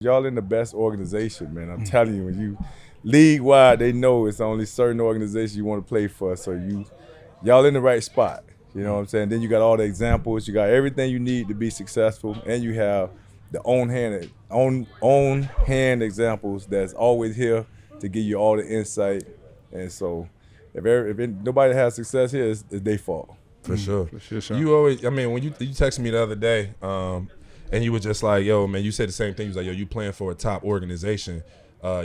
Y'all in the best organization, man. I'm telling you, when you league-wide, they know it's only certain organizations you want to play for. So y'all in the right spot. You know what I'm saying? Then you got all the examples. You got everything you need to be successful, and you have the own hand examples that's always here to give you all the insight. And so, if nobody has success here, it's their fault. For sure. Sure. You always, I mean, when you texted me the other day, and you were just like, yo, man, you said the same thing. You was like, yo, you playing for a top organization. You're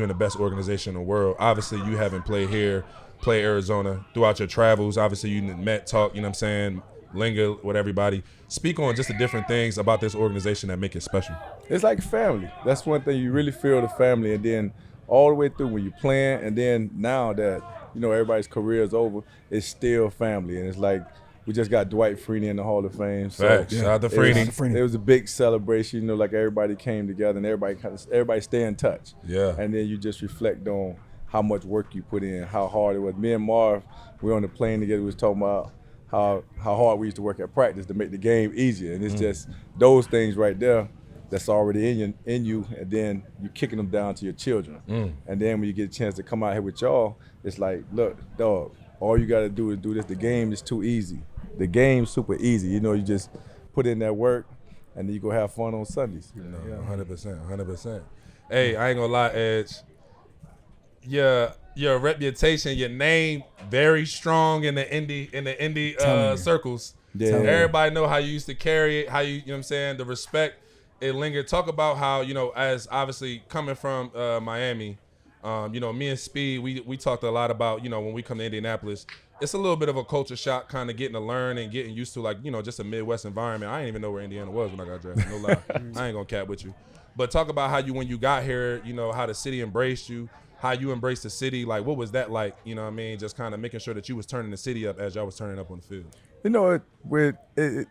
in the best organization in the world. Obviously, you haven't played here, play Arizona throughout your travels. Obviously, you met, talk, you know what I'm saying, linger with everybody. Speak on just the different things about this organization that make it special. It's like family. That's one thing, you really feel the family. And then all the way through when you're playing, and then now that, everybody's career is over, it's still family. And it's like, we just got Dwight Freeney in the Hall of Fame. So Right. Shout out to Freeney. It was a big celebration, like everybody came together and everybody stay in touch. Yeah. And then you just reflect on how much work you put in, how hard it was. Me and Marv, we were on the plane together, we was talking about how hard we used to work at practice to make the game easier. And it's just those things right there that's already in you, and then you kicking them down to your children. And then when you get a chance to come out here with y'all, it's like, look, dog, all you got to do is do this. The game is too easy. The game's super easy. You just put in that work, and then you go have fun on Sundays. 100%. Hey, I ain't gonna lie, Edge. Your reputation, your name, very strong in the indie circles. Yeah. Everybody know how you used to carry it, how you know what I'm saying, the respect. It lingered. Talk about how, as obviously coming from Miami, me and Speed, we talked a lot about, when we come to Indianapolis, it's a little bit of a culture shock, kind of getting to learn and getting used to, just a Midwest environment. I didn't even know where Indiana was when I got drafted. No lie. I ain't gonna cap with you. But talk about how when you got here, how the city embraced you, how you embraced the city. Like, what was that like? You know what I mean? Just kind of making sure that you was turning the city up as y'all was turning up on the field.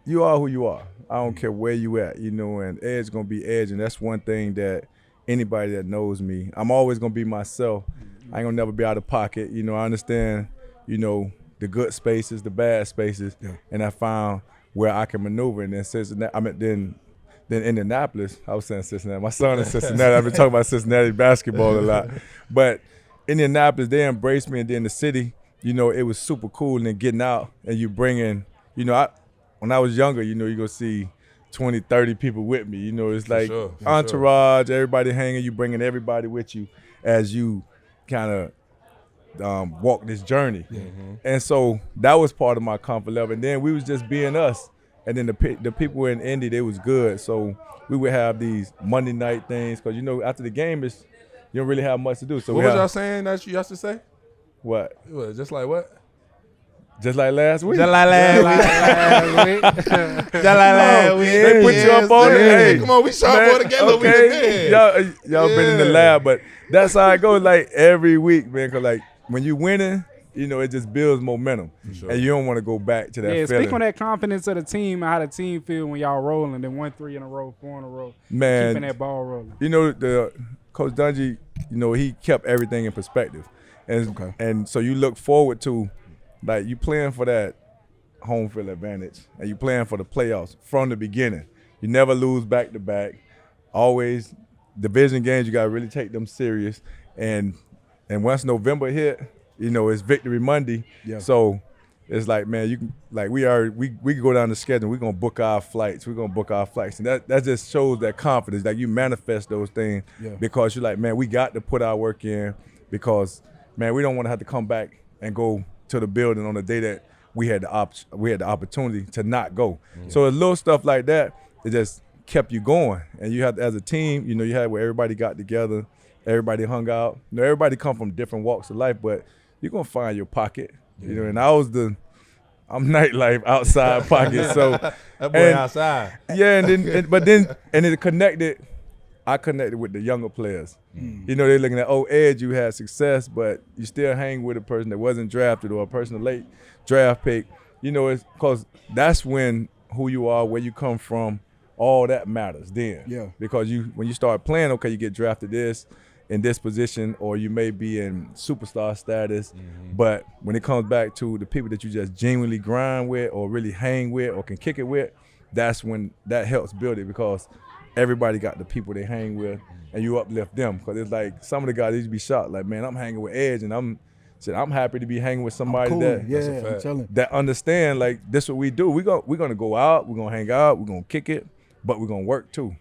You are who you are. I don't care where you at, and Edge gonna be Edge, and that's one thing that anybody that knows me, I'm always gonna be myself. I ain't gonna never be out of pocket. I understand, the good spaces, the bad spaces, and I found where I can maneuver. And then Cincinnati, then Indianapolis. I was saying Cincinnati. My son is Cincinnati. I've been talking about Cincinnati basketball a lot, but Indianapolis, they embraced me, and then the city, it was super cool. And then getting out and you bringing, when I was younger, you gonna see 20, 30 people with me. It's like For entourage, everybody hanging, you bringing everybody with you as you kind of walk this journey. And so that was part of my comfort level. And then we was just being us. And then the people in Indy, they was good. So we would have these Monday night things because, after the game, you don't really have much to do. So what was y'all saying that you used to say? What? Just like what? Just like last week. Just like last week. Just like last week. They put you up on it. Hey, come on, we shot more together. Okay. Y'all been in the lab, but that's how it goes. Like every week, man. Cause like when you winning, it just builds momentum, and you don't want to go back to that. Yeah, feeling. speak on that confidence of the team and how the team feel when y'all rolling. Then 1 3 in a row, 4 in a row, man. keeping that ball rolling. The Coach Dungy, he kept everything in perspective, and so you look forward to. Like, you playing for that home field advantage, and you playing for the playoffs from the beginning. You never lose back-to-back. Always division games, you got to really take them serious. And once November hit, it's Victory Monday. Yeah. So it's like, man, you can, like, we can go down the schedule. We're going to book our flights. We're going to book our flights. And that just shows that confidence. Like, you manifest those things because you're like, man, we got to put our work in because, man, we don't want to have to come back and go to the building on the day that we had the opportunity to not go. So a little stuff like that, it just kept you going. And you had, as a team, you had where everybody got together, everybody hung out. Everybody come from different walks of life, but you're gonna find your pocket. And I'm nightlife outside pocket. So that boy outside. Yeah, and it connected. I connected with the younger players. They're looking at, Edge, you had success, but you still hang with a person that wasn't drafted or a person late draft pick. It's because that's when who you are, where you come from, all that matters then. Yeah. Because when you start playing, you get drafted in this position, or you may be in superstar status. But when it comes back to the people that you just genuinely grind with or really hang with or can kick it with, that's when that helps build it because everybody got the people they hang with, and you uplift them. Because it's like some of the guys used to be shocked, like, man, I'm hanging with Edge, and I'm happy to be hanging with somebody Cool. that Yeah, I'm telling. that understand, like, this what we do. We're gonna go out, we're gonna hang out, we're gonna kick it, but we're gonna work too.